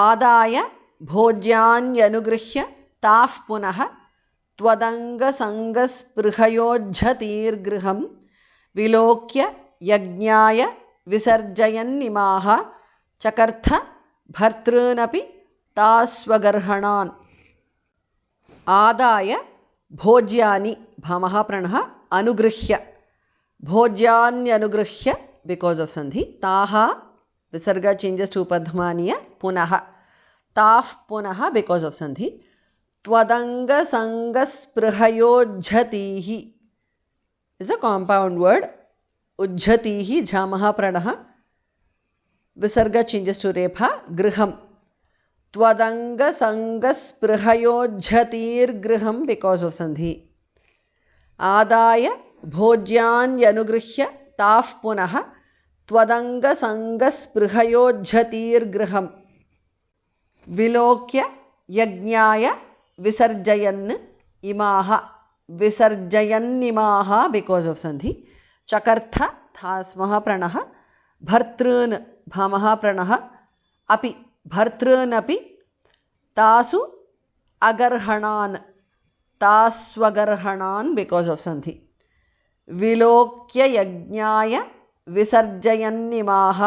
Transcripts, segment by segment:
आदाय भोज्यान्यनुगृह्य ताः पुनः त्वदङ्गसङ्गस्पृहयोज्झतीर्गृहं विलोक्य यज्ञाय विसर्जयन्निमाः चकर्थ भर्तॄनपि तास्वगर्हणान्। आदाय भोज्यानि भामः प्रणः अनुगृह्य भोज्यान्यनुगृह्य बिकास् ऑफ संधि ताः विसर्ग चेंजेस टू उपध्मानीय पुनः ताः पुनः बिकास् ऑफ संधि त्वदङ्गसङ्गस्पृहयोज्झतीः इज अ कॉम्पाउंड वर्ड उज्झतीः झामः प्रणः विसर्ग चेंजेस टू रेफा गृहं त्वदङ्गसङ्गस्पृहयोज्झतीर्गृहं बिकास् ऑफ संधि। आदाय भोज्यान्यनुगृह्य ताः पुनः त्वदङ्गसङ्गस्पृहयोज्झतीर्गृहं विलोक्य यज्ञाय विसर्जयन् इमाः विसर्जयन्निमाः बिकास् ऑफ संधि। चकर्थ थास्मः प्रणः भर्तॄन् भामः प्रणः अपि भर्तॄनपि तासु अगर्हणान् तास्वगर्हणान् बिकास् ऑफ संधि। विलोक्य यज्ञाय विसर्जयन्निमाः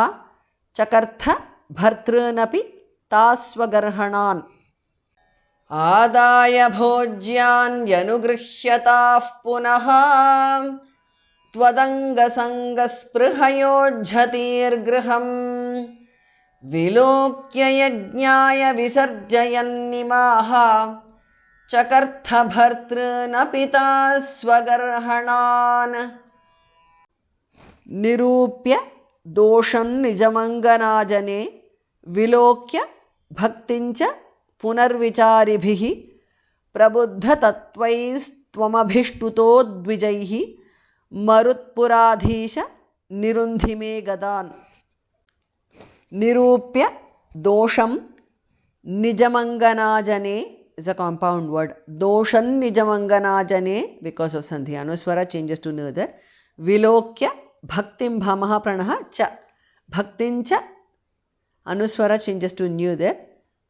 चकर्थ भर्तॄनपि तास्वगर्हणान्। आदाय भोज्यान्यनुगृह्य ताः पुनः त्वदङ्गसङ्गस्पृहयोज्झतीर्गृहं विलोक्य यज्ञाय विसर्जयन्निमाः चकर्थ भर्तॄनपि तास्वगर्हणान्। निरूप्य दोषं निजमङ्गनाजने विलोक्य भक्तिञ्च पुनर्विचारिभिः प्रबुद्धतत्त्वैस्त्वमभिष्टुतो द्विजैः मरुत्पुराधीश निरुन्धि मे गदान्। निरूप्य दोषं निजमङ्गनाजने is a compound word. Doshan nijamanganajane because of sandhi. Anuswara changes to nudar. Vilokya bhaktim bhamaha pranaha cha. Bhaktin cha anuswara changes to nudar.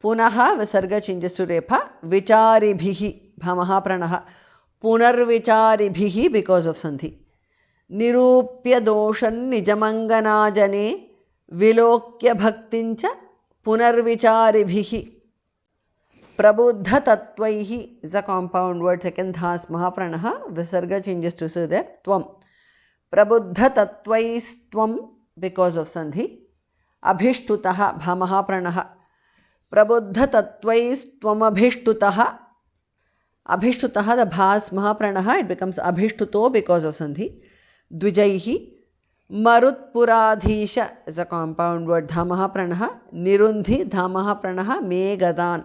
Punaha visarga changes to repa. Vicharibhihi bhamaha pranaha. Punarvicharibhihi because of sandhi. Nirupya doshan nijamanganajane. Vilokya bhaktin cha punarvicharibhihi. Prabudha tatvaihi is a compound word. Second dhas mahapranah. Visarga changes to say that tvam. Prabudha tatvais tvam because of sandhi. Abhishtutaha bhamaha pranah. Prabudha tatvais tvam abhishtutaha. Abhishtutaha the bhas mahapranah. It becomes abhishtuto because of sandhi. Dvijaihi. Marutpuradhisha is a compound word. Dhamaha pranah. Nirundhi dhamaha pranah. Me gadan.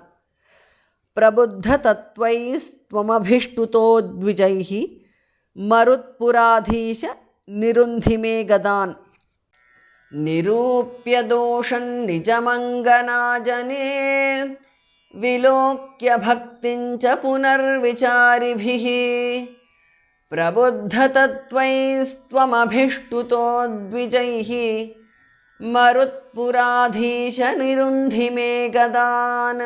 प्रबुद्ध तत्त्वैस्त्वमभिष्टुतो द्विजैः मरुत्पुराधीश निरुन्धि मे गदान्। निरूप्य दोषं निजमङ्गनाजने विलोक्य भक्तिं च पुनर्विचारिभिः प्रबुद्ध तत्त्वैस्त्वमभिष्टुतो द्विजैः मरुत्पुराधीश निरुन्धि मे गदान्।